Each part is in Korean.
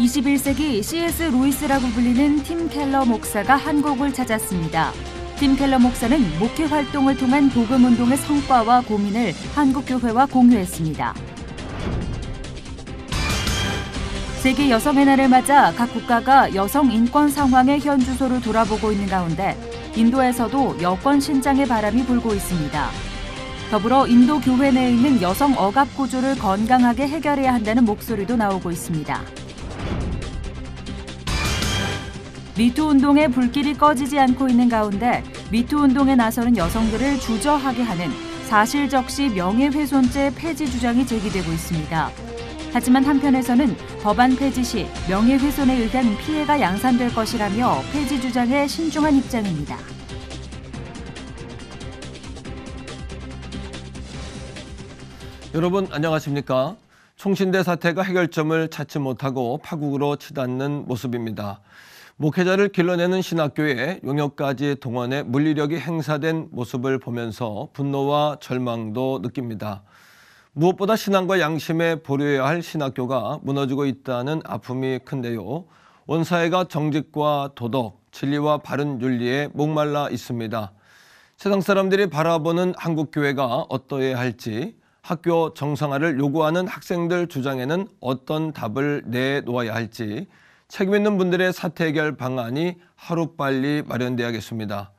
21세기 C.S. 루이스라고 불리는 팀 켈러 목사가 한국을 찾았습니다. 팀 켈러 목사는 목회 활동을 통한 복음운동의 성과와 고민을 한국 교회와 공유했습니다. 세계 여성의 날을 맞아 각 국가가 여성 인권 상황의 현 주소를 돌아보고 있는 가운데 인도에서도 여권 신장의 바람이 불고 있습니다. 더불어 인도 교회 내에 있는 여성 억압 구조를 건강하게 해결해야 한다는 목소리도 나오고 있습니다. 미투 운동의 불길이 꺼지지 않고 있는 가운데 미투 운동에 나서는 여성들을 주저하게 하는 사실적시 명예훼손죄 폐지 주장이 제기되고 있습니다. 하지만 한편에서는 법안 폐지 시 명예훼손에 의한 피해가 양산될 것이라며 폐지 주장에 신중한 입장입니다. 여러분 안녕하십니까? 총신대 사태가 해결점을 찾지 못하고 파국으로 치닫는 모습입니다. 목회자를 길러내는 신학교에 용역까지 동원해 물리력이 행사된 모습을 보면서 분노와 절망도 느낍니다. 무엇보다 신앙과 양심에 보류해야 할 신학교가 무너지고 있다는 아픔이 큰데요. 온 사회가 정직과 도덕, 진리와 바른 윤리에 목말라 있습니다. 세상 사람들이 바라보는 한국교회가 어떠해야 할지, 학교 정상화를 요구하는 학생들 주장에는 어떤 답을 내놓아야 할지 책임 있는 분들의 사태 해결 방안이 하루빨리 마련돼야겠습니다.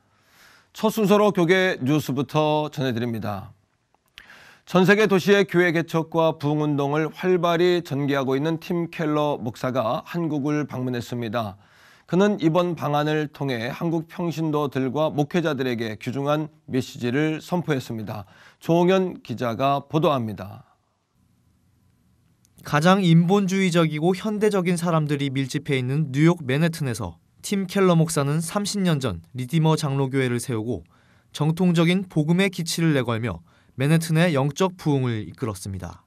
첫 순서로 교계 뉴스부터 전해드립니다. 전 세계 도시의 교회 개척과 부흥운동을 활발히 전개하고 있는 팀 켈러 목사가 한국을 방문했습니다. 그는 이번 방안을 통해 한국 평신도들과 목회자들에게 귀중한 메시지를 선포했습니다. 조홍현 기자가 보도합니다. 가장 인본주의적이고 현대적인 사람들이 밀집해 있는 뉴욕 맨해튼에서 팀 켈러 목사는 30년 전 리디머 장로교회를 세우고 정통적인 복음의 기치를 내걸며 맨해튼의 영적 부흥을 이끌었습니다.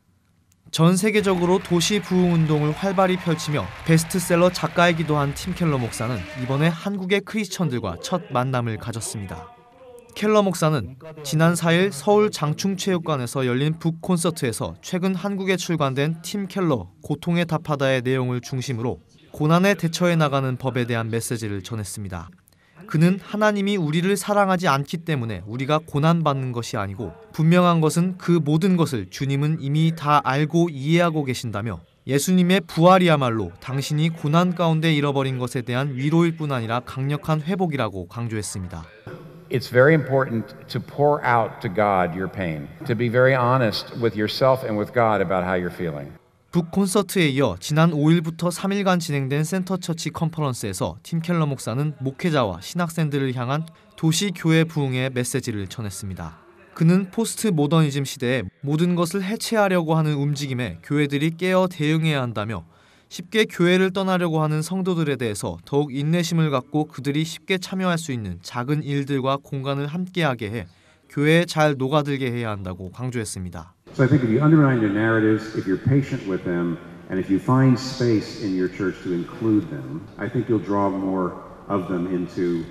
전 세계적으로 도시 부흥 운동을 활발히 펼치며 베스트셀러 작가이기도 한 팀 켈러 목사는 이번에 한국의 크리스천들과 첫 만남을 가졌습니다. 켈러 목사는 지난 4일 서울 장충체육관에서 열린 북 콘서트에서 최근 한국에 출간된 팀 켈러 고통에 답하다의 내용을 중심으로 고난에 대처해 나가는 법에 대한 메시지를 전했습니다. 그는 하나님이 우리를 사랑하지 않기 때문에 우리가 고난받는 것이 아니고 분명한 것은 그 모든 것을 주님은 이미 다 알고 이해하고 계신다며 예수님의 부활이야말로 당신이 고난 가운데 잃어버린 것에 대한 위로일 뿐 아니라 강력한 회복이라고 강조했습니다. It's very important to pour out to God your pain, to be very honest with yourself and with God about how you're feeling. 북 콘서트에 이어 지난 5일부터 3일간 진행된 센터처치 컨퍼런스에서 팀 켈러 목사는 목회자와 신학생들을 향한 도시 교회 부흥의 메시지를 전했습니다. 그는 포스트 모더니즘 시대에 모든 것을 해체하려고 하는 움직임에 교회들이 깨어 대응해야 한다며 쉽게 교회를 떠나려고 하는 성도들에 대해서 더욱 인내심을 갖고 그들이 쉽게 참여할 수 있는 작은 일들과 공간을 함께하게 해 교회에 잘 녹아들게 해야 한다고 강조했습니다. So I think if you undermine their narratives, if you're patient with them, and if you find space in your church to include them, I think you'll draw more of them into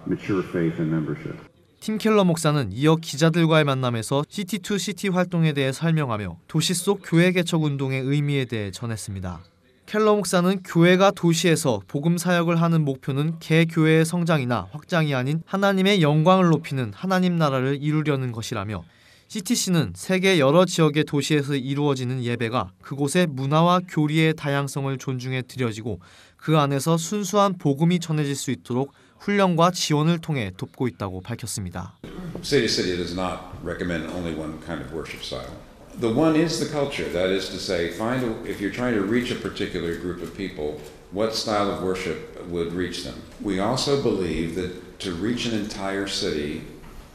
mature faith and membership. 팀 켈러 목사는 이어 기자들과의 만남에서 시티2시티 활동에 대해 설명하며 도시 속 교회 개척 운동의 의미에 대해 전했습니다. 켈러 목사는 교회가 도시에서 복음 사역을 하는 목표는 개교회의 성장이나 확장이 아닌 하나님의 영광을 높이는 하나님 나라를 이루려는 것이라며 CTC는 세계 여러 지역의 도시에서 이루어지는 예배가 그곳의 문화와 교리의 다양성을 존중해 드려지고 그 안에서 순수한 복음이 전해질 수 있도록 훈련과 지원을 통해 돕고 있다고 밝혔습니다. City does not recommend only one kind of worship style. The one is the culture. That is to say, if you're trying to reach a particular group of people, what style of worship would reach them. We also believe that to reach an entire city,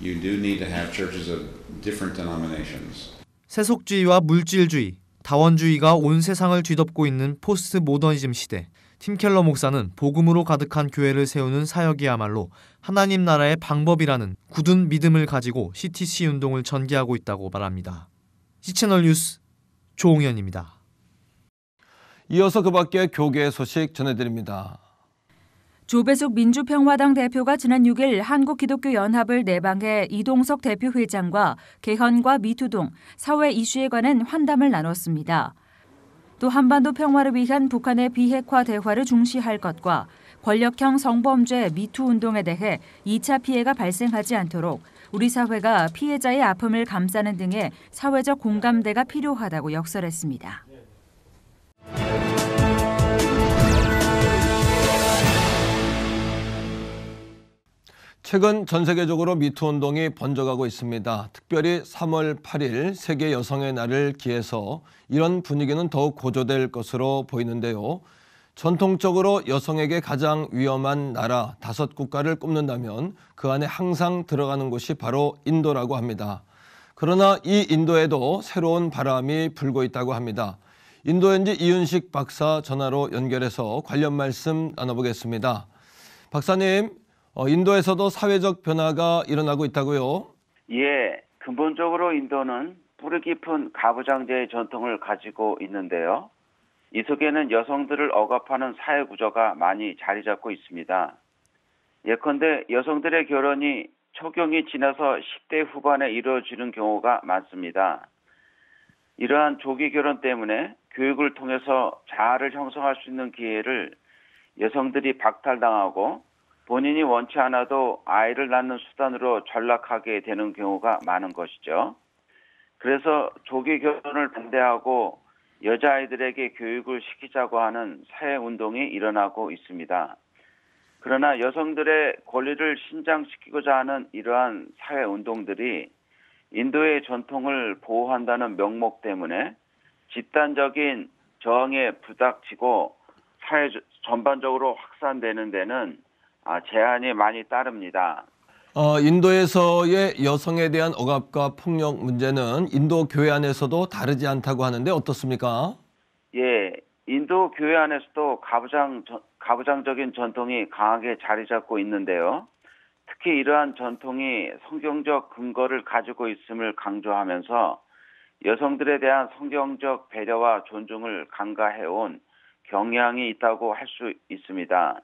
you do need to have churches of different denominations. 세속주의와 물질주의, 다원주의가 온 세상을 뒤덮고 있는 포스트 모더니즘 시대. 팀 켈러 목사는 복음으로 가득한 교회를 세우는 사역이야말로 하나님 나라의 방법이라는 굳은 믿음을 가지고 CTC 운동을 전개하고 있다고 말합니다. C채널 뉴스 조홍현입니다. 이어서 그 밖의 교계 소식 전해드립니다. 조배숙 민주평화당 대표가 지난 6일 한국기독교연합을 내방해 이동석 대표 회장과 개헌과 미투 등 사회 이슈에 관한 환담을 나눴습니다. 또 한반도 평화를 위한 북한의 비핵화 대화를 중시할 것과 권력형 성범죄 미투 운동에 대해 2차 피해가 발생하지 않도록 우리 사회가 피해자의 아픔을 감싸는 등의 사회적 공감대가 필요하다고 역설했습니다. 최근 전 세계적으로 미투 운동이 번져가고 있습니다. 특별히 3월 8일 세계 여성의 날을 기해서 이런 분위기는 더욱 고조될 것으로 보이는데요. 전통적으로 여성에게 가장 위험한 나라 5국가를 꼽는다면 그 안에 항상 들어가는 곳이 바로 인도라고 합니다. 그러나 이 인도에도 새로운 바람이 불고 있다고 합니다. 인도 현지 이윤식 박사 전화로 연결해서 관련 말씀 나눠보겠습니다. 박사님, 인도에서도 사회적 변화가 일어나고 있다고요? 예, 근본적으로 인도는 뿌리 깊은 가부장제의 전통을 가지고 있는데요. 이 속에는 여성들을 억압하는 사회 구조가 많이 자리 잡고 있습니다. 예컨대 여성들의 결혼이 초경이 지나서 10대 후반에 이루어지는 경우가 많습니다. 이러한 조기 결혼 때문에 교육을 통해서 자아를 형성할 수 있는 기회를 여성들이 박탈당하고 본인이 원치 않아도 아이를 낳는 수단으로 전락하게 되는 경우가 많은 것이죠. 그래서 조기 결혼을 반대하고 여자아이들에게 교육을 시키자고 하는 사회운동이 일어나고 있습니다. 그러나 여성들의 권리를 신장시키고자 하는 이러한 사회운동들이 인도의 전통을 보호한다는 명목 때문에 집단적인 저항에 부닥치고 사회 전반적으로 확산되는 데는 제한이 많이 따릅니다. 인도에서의 여성에 대한 억압과 폭력 문제는 인도 교회 안에서도 다르지 않다고 하는데 어떻습니까? 예, 인도 교회 안에서도 가부장적인 전통이 강하게 자리 잡고 있는데요. 특히 이러한 전통이 성경적 근거를 가지고 있음을 강조하면서 여성들에 대한 성경적 배려와 존중을 강가해온 경향이 있다고 할 수 있습니다.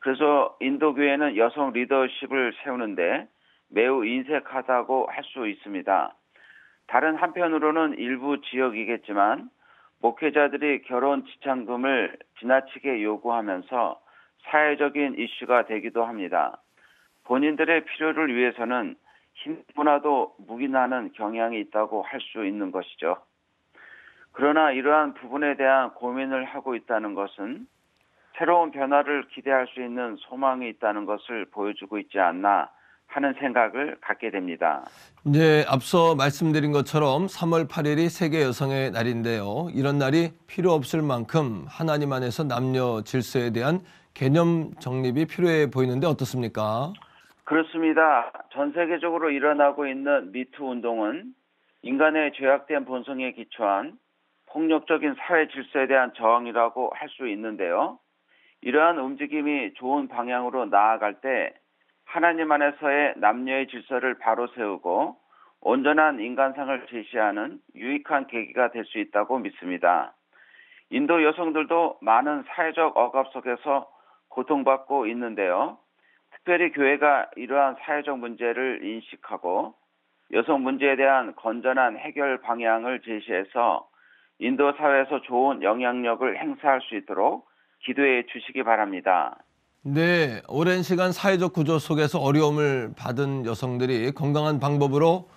그래서 인도 교회는 여성 리더십을 세우는데 매우 인색하다고 할 수 있습니다. 다른 한편으로는 일부 지역이겠지만 목회자들이 결혼 지참금을 지나치게 요구하면서 사회적인 이슈가 되기도 합니다. 본인들의 필요를 위해서는 힘보나도 묵인하는 경향이 있다고 할 수 있는 것이죠. 그러나 이러한 부분에 대한 고민을 하고 있다는 것은 새로운 변화를 기대할 수 있는 소망이 있다는 것을 보여주고 있지 않나 하는 생각을 갖게 됩니다. 네, 앞서 말씀드린 것처럼 3월 8일이 세계 여성의 날인데요. 이런 날이 필요 없을 만큼 하나님 안에서 남녀 질서에 대한 개념 정립이 필요해 보이는데 어떻습니까? 그렇습니다. 전 세계적으로 일어나고 있는 미투 운동은 인간의 죄악된 본성에 기초한 폭력적인 사회 질서에 대한 저항이라고 할 수 있는데요. 이러한 움직임이 좋은 방향으로 나아갈 때 하나님 안에서의 남녀의 질서를 바로 세우고 온전한 인간상을 제시하는 유익한 계기가 될 수 있다고 믿습니다. 인도 여성들도 많은 사회적 억압 속에서 고통받고 있는데요. 특별히 교회가 이러한 사회적 문제를 인식하고 여성 문제에 대한 건전한 해결 방향을 제시해서 인도 사회에서 좋은 영향력을 행사할 수 있도록 기도해 주시기 바랍니다. 네, 오랜 시간 사회적 구조 속에서 어려움을 받은 여성들이 건강한 방법으로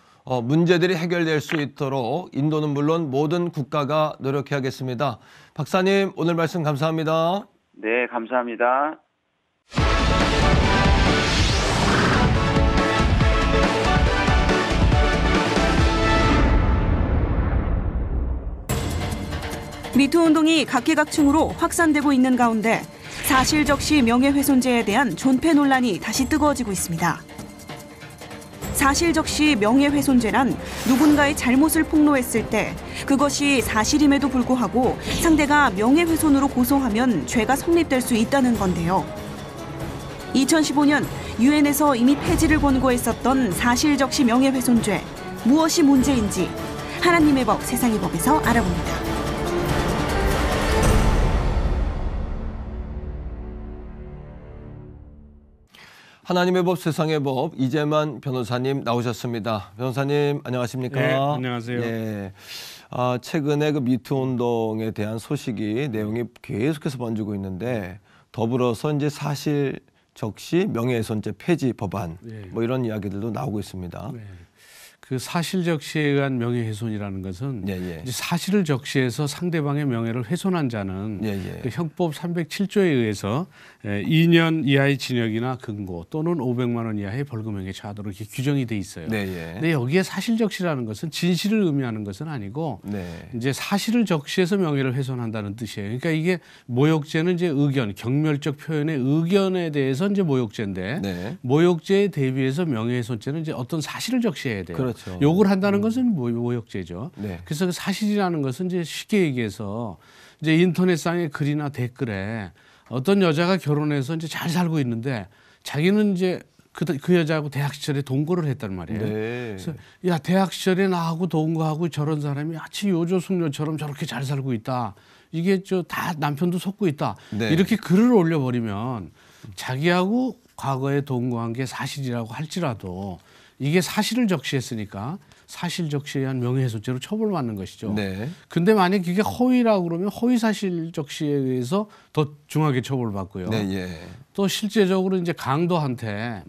문제들이 해결될 수 있도록 인도는 물론 모든 국가가 노력해야겠습니다. 박사님, 오늘 말씀 감사합니다. 네, 감사합니다. 미투 운동이 각계각층으로 확산되고 있는 가운데 사실적시 명예훼손죄에 대한 존폐 논란이 다시 뜨거워지고 있습니다. 사실적시 명예훼손죄란 누군가의 잘못을 폭로했을 때 그것이 사실임에도 불구하고 상대가 명예훼손으로 고소하면 죄가 성립될 수 있다는 건데요. 2015년 유엔에서 이미 폐지를 권고했었던 사실적시 명예훼손죄, 무엇이 문제인지 하나님의 법, 세상의 법에서 알아봅니다. 하나님의 법, 세상의 법, 이재만 변호사님 나오셨습니다. 변호사님 안녕하십니까? 네, 안녕하세요. 예. 최근에 그 미투 운동에 대한 소식이 내용이 계속해서 번지고 있는데 더불어서 이제 사실 적시 명예훼손죄 폐지 법안 네. 뭐 이런 이야기들도 나오고 있습니다. 네. 그 사실 적시에 의한 명예훼손이라는 것은 예, 예. 이제 사실을 적시해서 상대방의 명예를 훼손한 자는 예, 예. 그 형법 307조에 의해서 2년 이하의 징역이나 금고 또는 500만 원 이하의 벌금형에 처하도록 이렇게 규정이 돼 있어요. 네, 예. 근데 여기에 사실 적시라는 것은 진실을 의미하는 것은 아니고 네. 이제 사실을 적시해서 명예를 훼손한다는 뜻이에요. 그러니까 이게 모욕죄는 이제 의견, 경멸적 표현의 의견에 대해서 이제 모욕죄인데 네. 모욕죄에 대비해서 명예훼손죄는 이제 어떤 사실을 적시해야 돼요. 그렇죠. 욕을 한다는 것은 모욕죄죠. 네. 그래서 그 사실이라는 것은 이제 쉽게 얘기해서 이제 인터넷상의 글이나 댓글에 어떤 여자가 결혼해서 이제 잘 살고 있는데 자기는 이제 그 여자하고 대학 시절에 동거를 했단 말이에요. 네. 그래서 야 대학 시절에 나하고 동거하고 저런 사람이 아치 요조숙녀처럼 저렇게 잘 살고 있다. 이게 저 다 남편도 속고 있다. 네. 이렇게 글을 올려버리면 자기하고 과거에 동거한 게 사실이라고 할지라도 이게 사실을 적시했으니까 사실 적시에 의한 명예훼손죄로 처벌받는 것이죠. 네. 근데 만약 이게 허위라고 그러면 허위 사실 적시에 의해서 더 중하게 처벌받고요. 네, 예. 또 실제적으로 이제 강도한테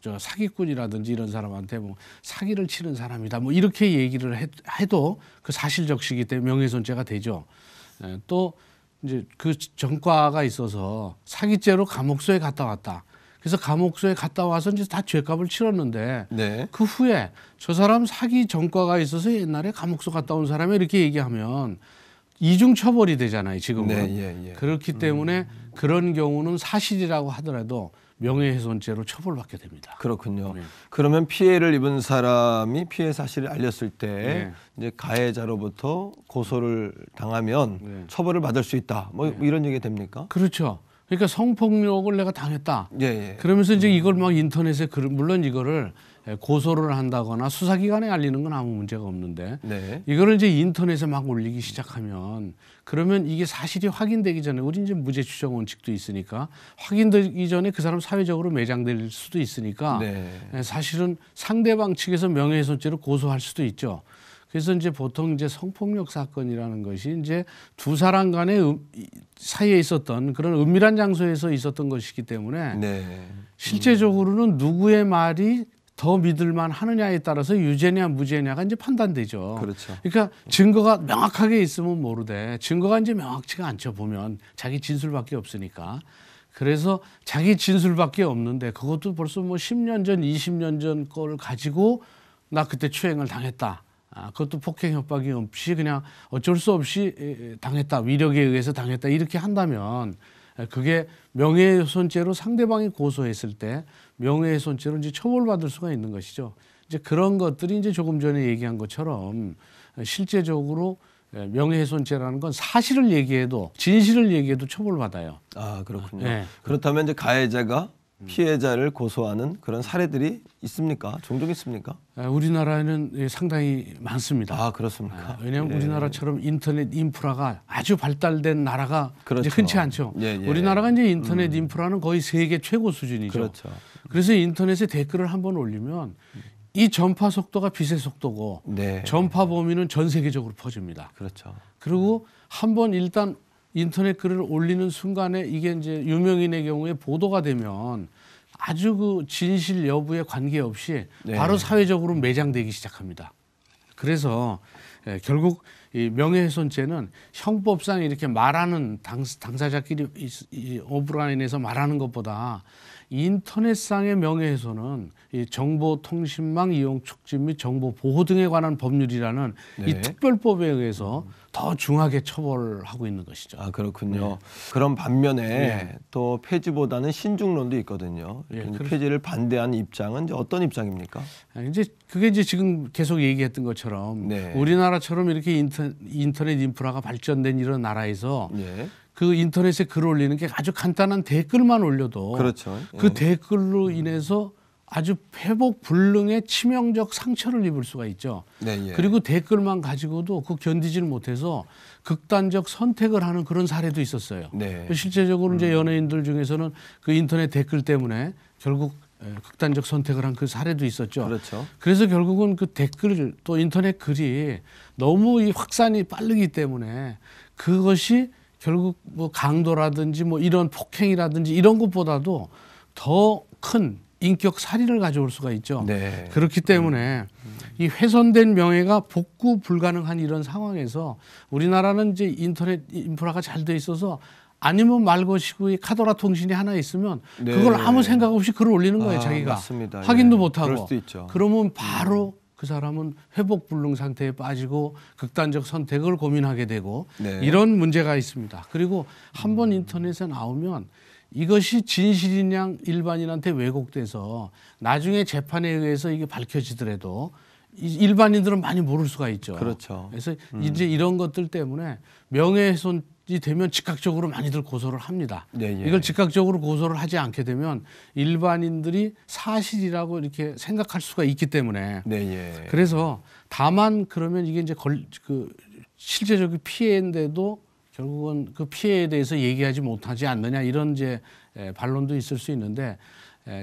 저 사기꾼이라든지 이런 사람한테 뭐 사기를 치는 사람이다 뭐 이렇게 얘기를 해도 그 사실 적시기 때문에 명예훼손죄가 되죠. 또 이제 그 전과가 있어서 사기죄로 감옥소에 갔다 왔다. 그래서 감옥소에 갔다 와서 이제 다 죄값을 치렀는데 네. 그 후에 저 사람 사기 전과가 있어서 옛날에 감옥소 갔다 온 사람이 이렇게 얘기하면 이중 처벌이 되잖아요, 지금은. 네, 예, 예. 그렇기 때문에 그런 경우는 사실이라고 하더라도 명예훼손죄로 처벌받게 됩니다. 그렇군요. 네. 그러면 피해를 입은 사람이 피해 사실을 알렸을 때 네. 이제 가해자로부터 고소를 당하면 네. 처벌을 받을 수 있다. 뭐 이런 얘기 됩니까? 그렇죠. 그러니까 성폭력을 내가 당했다. 예, 예. 그러면서 이제 이걸 막 인터넷에 물론 이거를 고소를 한다거나 수사기관에 알리는 건 아무 문제가 없는데 네. 이거를 이제 인터넷에 막 올리기 시작하면 그러면 이게 사실이 확인되기 전에 우리 이제 무죄 추정 원칙도 있으니까 확인되기 전에 그 사람 사회적으로 매장될 수도 있으니까 네. 사실은 상대방 측에서 명예훼손죄로 고소할 수도 있죠. 그래서 이제 보통 이제 성폭력 사건이라는 것이 이제 두 사람 간의 사이에 있었던 그런 은밀한 장소에서 있었던 것이기 때문에 네. 실제적으로는 누구의 말이 더 믿을만 하느냐에 따라서 유죄냐 무죄냐가 이제 판단되죠. 그렇죠. 그러니까 증거가 명확하게 있으면 모르되 증거가 이제 명확치가 않죠. 보면 자기 진술밖에 없으니까. 그래서 자기 진술밖에 없는데 그것도 벌써 뭐 10년 전, 20년 전 거를 가지고 나 그때 추행을 당했다. 그것도 폭행 협박이 없이 그냥 어쩔 수 없이 당했다. 위력에 의해서 당했다. 이렇게 한다면 그게 명예훼손죄로 상대방이 고소했을 때 명예훼손죄로 이제 처벌받을 수가 있는 것이죠. 이제 그런 것들이 이제 조금 전에 얘기한 것처럼 실제적으로 명예훼손죄라는 건 사실을 얘기해도 진실을 얘기해도 처벌받아요. 아, 그렇군요. 네. 그렇다면 이제 가해자가 피해자를 고소하는 그런 사례들이 있습니까? 종종 있습니까? 우리나라에는 상당히 많습니다. 아, 그렇습니까? 왜냐하면 예. 우리나라처럼 인터넷 인프라가 아주 발달된 나라가 그렇죠. 이제 흔치 않죠. 예, 예. 우리나라가 이제 인터넷 인프라는 거의 세계 최고 수준이죠. 그렇죠. 그래서 인터넷에 댓글을 한번 올리면 이 전파 속도가 빛의 속도고 네. 전파 범위는 전 세계적으로 퍼집니다. 그렇죠. 그리고 한번 일단 인터넷 글을 올리는 순간에 이게 이제 유명인의 경우에 보도가 되면 아주 그 진실 여부에 관계없이 네. 바로 사회적으로 매장되기 시작합니다. 그래서 결국 이 명예훼손죄는 형법상 이렇게 말하는 당사자끼리 오프라인에서 말하는 것보다 인터넷상의 명예훼손은 이 정보통신망 이용 촉진 및 정보 보호 등에 관한 법률이라는 네. 이 특별법에 의해서 더 중하게 처벌하고 있는 것이죠. 아, 그렇군요. 네. 그런 반면에 네. 또 폐지보다는 신중론도 있거든요. 예, 이제 그렇- 폐지를 반대한 입장은 이제 어떤 입장입니까? 이제 그게 이제 지금 계속 얘기했던 것처럼 네. 우리나라처럼 이렇게 인터넷 인프라가 발전된 이런 나라에서 예. 그 인터넷에 글 올리는 게 아주 간단한 댓글만 올려도 그렇죠. 그 예. 댓글로 인해서 아주 회복 불능의 치명적 상처를 입을 수가 있죠. 네, 예. 그리고 댓글만 가지고도 그 견디지를 못해서 극단적 선택을 하는 그런 사례도 있었어요. 네. 실제적으로 이제 연예인들 중에서는 그 인터넷 댓글 때문에 결국 극단적 선택을 한 그 사례도 있었죠. 그렇죠. 그래서 결국은 그 댓글 또 인터넷 글이 너무 이 확산이 빠르기 때문에 그것이 결국 뭐 강도라든지 뭐 이런 폭행이라든지 이런 것보다도 더 큰 인격 살인을 가져올 수가 있죠. 네. 그렇기 때문에 이 훼손된 명예가 복구 불가능한 이런 상황에서 우리나라는 이제 인터넷 인프라가 잘 돼 있어서 아니면 말 것이고 이 카더라 통신이 하나 있으면 네. 그걸 아무 생각 없이 글을 올리는 거예요. 자기가 맞습니다. 확인도 예. 못하고. 그럴 수도 있죠. 그러면 바로 그 사람은 회복 불능 상태에 빠지고 극단적 선택을 고민하게 되고 네. 이런 문제가 있습니다. 그리고 한번 인터넷에 나오면 이것이 진실이냐 일반인한테 왜곡돼서 나중에 재판에 의해서 이게 밝혀지더라도 일반인들은 많이 모를 수가 있죠. 그렇죠. 그래서 이제 이런 것들 때문에 명예훼손이 되면 즉각적으로 많이들 고소를 합니다. 네, 예. 이걸 즉각적으로 고소를 하지 않게 되면 일반인들이 사실이라고 이렇게 생각할 수가 있기 때문에 네, 예. 그래서 다만 그러면 이게 이제 그 실제적인 피해인데도 결국은 그 피해에 대해서 얘기하지 못하지 않느냐 이런 이제 반론도 있을 수 있는데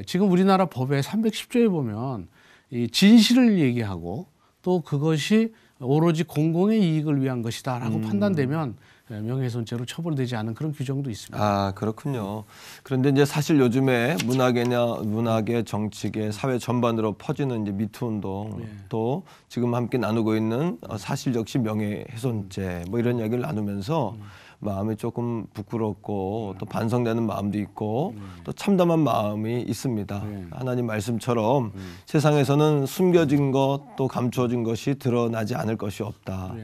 지금 우리나라 법의 310조에 보면 이 진실을 얘기하고 또 그것이 오로지 공공의 이익을 위한 것이다라고 판단되면 명예훼손죄로 처벌되지 않은 그런 규정도 있습니다. 아, 그렇군요. 그런데 이제 사실 요즘에 문학계, 정치계, 사회 전반으로 퍼지는 이제 미투 운동 또 지금 함께 나누고 있는 사실적시 명예훼손죄 뭐 이런 이야기를 나누면서 마음이 조금 부끄럽고 또 반성되는 마음도 있고 또 참담한 마음이 있습니다. 하나님 말씀처럼 세상에서는 숨겨진 것 또 감추어진 것이 드러나지 않을 것이 없다.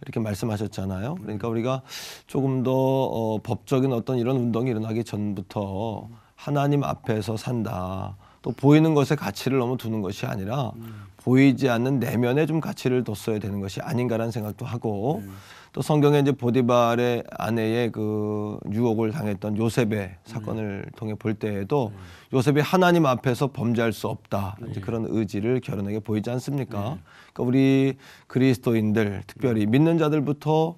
이렇게 말씀하셨잖아요. 그러니까 우리가 조금 더 법적인 어떤 이런 운동이 일어나기 전부터 하나님 앞에서 산다. 또 보이는 것에 가치를 너무 두는 것이 아니라 보이지 않는 내면에 좀 가치를 뒀어야 되는 것이 아닌가라는 생각도 하고 또 성경에 이제 보디발의 아내의 그 유혹을 당했던 요셉의 사건을 통해 볼 때에도 요셉이 하나님 앞에서 범죄할 수 없다. 이제 그런 의지를 결혼에게 보이지 않습니까? 그러니까 우리 그리스도인들 특별히 믿는 자들부터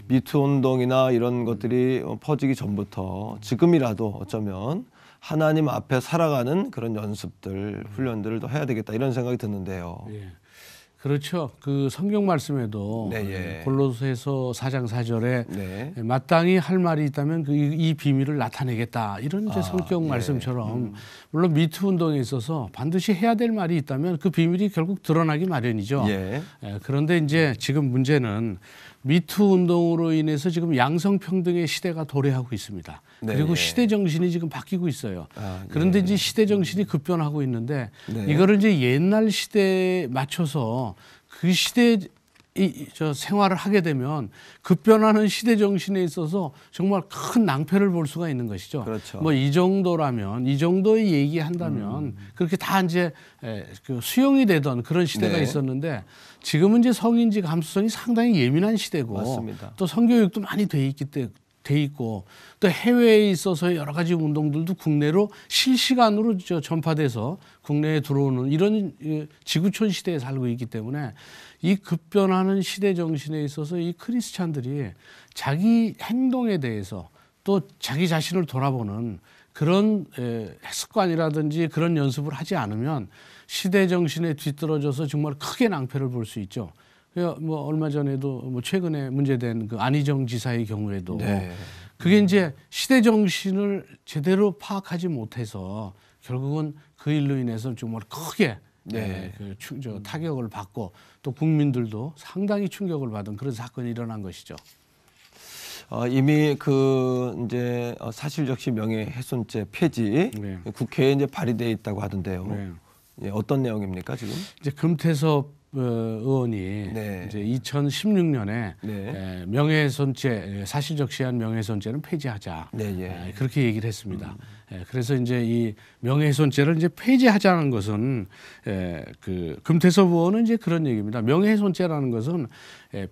미투 운동이나 이런 것들이 퍼지기 전부터 지금이라도 어쩌면 하나님 앞에 살아가는 그런 연습들, 훈련들을 더 해야 되겠다 이런 생각이 드는데요. 예. 그렇죠. 그 성경 말씀에도 네, 예. 골로새서 4장 4절에 네. 마땅히 할 말이 있다면 이 비밀을 나타내겠다. 이런 이제 성경 예. 말씀처럼 물론 미투 운동에 있어서 반드시 해야 될 말이 있다면 그 비밀이 결국 드러나기 마련이죠. 예. 그런데 이제 지금 문제는 미투 운동으로 인해서 지금 양성평등의 시대가 도래하고 있습니다. 네, 그리고 예. 시대 정신이 지금 바뀌고 있어요. 아, 그런데 예. 이제 시대 정신이 급변하고 있는데 네. 이거를 이제 옛날 시대에 맞춰서 그 시대 저 생활을 하게 되면 급변하는 시대 정신에 있어서 정말 큰 낭패를 볼 수가 있는 것이죠. 그렇죠. 뭐 이 정도라면 이 정도의 얘기한다면 그렇게 다 이제 그 수용이 되던 그런 시대가 네. 있었는데 지금은 이제 성인지 감수성이 상당히 예민한 시대고 맞습니다. 또 성교육도 많이 돼 있고 또 해외에 있어서 여러 가지 운동들도 국내로 실시간으로 전파돼서 국내에 들어오는 이런 지구촌 시대에 살고 있기 때문에 이 급변하는 시대 정신에 있어서 이 크리스찬들이 자기 행동에 대해서 또 자기 자신을 돌아보는 그런 습관이라든지 그런 연습을 하지 않으면 시대 정신에 뒤떨어져서 정말 크게 낭패를 볼 수 있죠. 뭐 얼마 전에도 뭐 최근에 문제된 그 안희정 지사의 경우에도 네. 그게 이제 시대 정신을 제대로 파악하지 못해서 결국은 그 일로 인해서 정말 크게 네. 그 타격을 받고 또 국민들도 상당히 충격을 받은 그런 사건이 일어난 것이죠. 이미 그 이제 사실적시 명예훼손죄 폐지 네. 국회에 이제 발의돼 있다고 하던데요. 네. 예, 어떤 내용입니까 지금? 이제 금태섭 의원이 네. 이제 2016년에 네. 명예훼손죄 사실적시한 명예훼손죄는 폐지하자 네, 예. 그렇게 얘기를 했습니다. 그래서 이제 이 명예훼손죄를 이제 폐지하자는 것은 그 금태섭 의원은 이제 그런 얘기입니다. 명예훼손죄라는 것은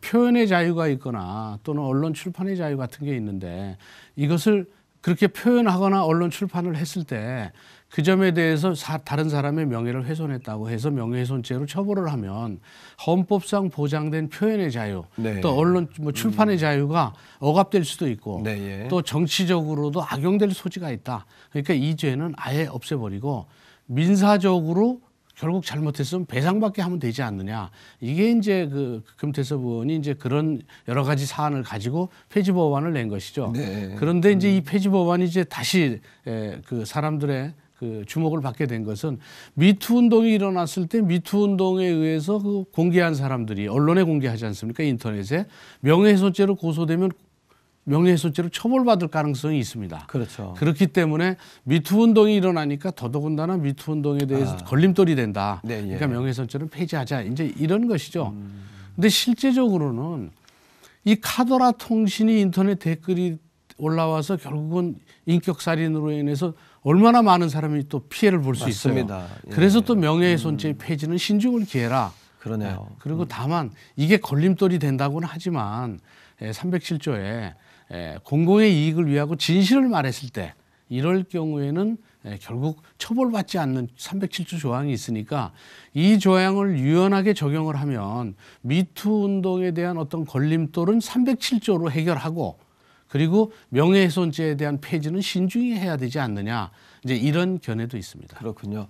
표현의 자유가 있거나 또는 언론 출판의 자유 같은 게 있는데 이것을 그렇게 표현하거나 언론 출판을 했을 때 그 점에 대해서 다른 사람의 명예를 훼손했다고 해서 명예훼손죄로 처벌을 하면 헌법상 보장된 표현의 자유, 네. 또 언론 뭐 출판의 자유가 억압될 수도 있고 네, 예. 또 정치적으로도 악용될 소지가 있다. 그러니까 이 죄는 아예 없애버리고 민사적으로 결국 잘못했으면 배상받게 하면 되지 않느냐. 이게 이제 그 금태섭 의원이 이제 그런 여러 가지 사안을 가지고 폐지 법안을 낸 것이죠. 네. 그런데 이제 이 폐지 법안이 이제 다시 그 사람들의 그 주목을 받게 된 것은 미투 운동이 일어났을 때 미투 운동에 의해서 그 공개한 사람들이 언론에 공개하지 않습니까? 인터넷에 명예훼손죄로 고소되면 명예훼손죄로 처벌받을 가능성이 있습니다. 그렇죠. 그렇기 때문에 미투 운동이 일어나니까 더더군다나 미투 운동에 대해서 걸림돌이 된다. 네, 예. 그러니까 명예훼손죄를 폐지하자. 이제 이런 것이죠. 근데 실제적으로는 이 카더라 통신이 인터넷 댓글이 올라와서 결국은 인격살인으로 인해서 얼마나 많은 사람이 또 피해를 볼 수 있어요. 맞습니다. 예. 그래서 또 명예훼손죄 폐지는 신중을 기해라. 그러네요. 그리고 다만 이게 걸림돌이 된다고는 하지만 307조에 공공의 이익을 위하고 진실을 말했을 때 이럴 경우에는 결국 처벌받지 않는 307조 조항이 있으니까 이 조항을 유연하게 적용을 하면 미투 운동에 대한 어떤 걸림돌은 307조로 해결하고 그리고 명예훼손죄에 대한 폐지는 신중히 해야 되지 않느냐. 이제 이런 견해도 있습니다. 그렇군요.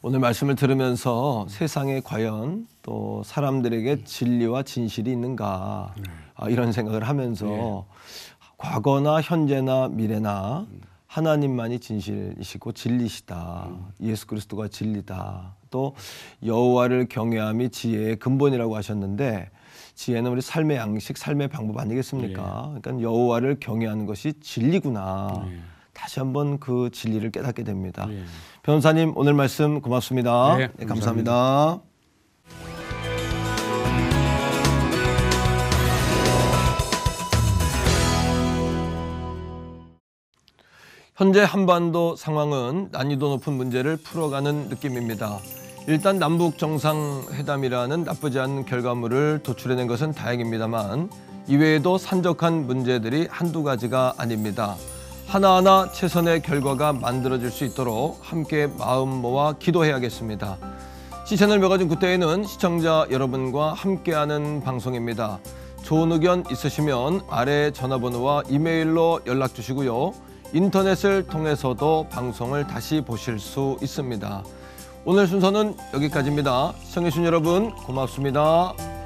오늘 말씀을 들으면서 세상에 과연 또 사람들에게 진리와 진실이 있는가 이런 생각을 하면서 과거나 현재나 미래나 하나님만이 진실이시고 진리시다. 예수 그리스도가 진리다. 또 여호와를 경외함이 지혜의 근본이라고 하셨는데 지혜는 우리 삶의 양식, 삶의 방법 아니겠습니까? 그러니까 여호와를 경외하는 것이 진리구나. 다시 한번 그 진리를 깨닫게 됩니다. 변호사님 오늘 말씀 고맙습니다. 네, 감사합니다. 현재 한반도 상황은 난이도 높은 문제를 풀어가는 느낌입니다. 일단 남북 정상회담이라는 나쁘지 않은 결과물을 도출해낸 것은 다행입니다만 이외에도 산적한 문제들이 한두 가지가 아닙니다. 하나하나 최선의 결과가 만들어질 수 있도록 함께 마음 모아 기도해야겠습니다. C채널 매거진 굿데이는 시청자 여러분과 함께하는 방송입니다. 좋은 의견 있으시면 아래 전화번호와 이메일로 연락 주시고요. 인터넷을 통해서도 방송을 다시 보실 수 있습니다. 오늘 순서는 여기까지입니다. 시청해주신 여러분 고맙습니다.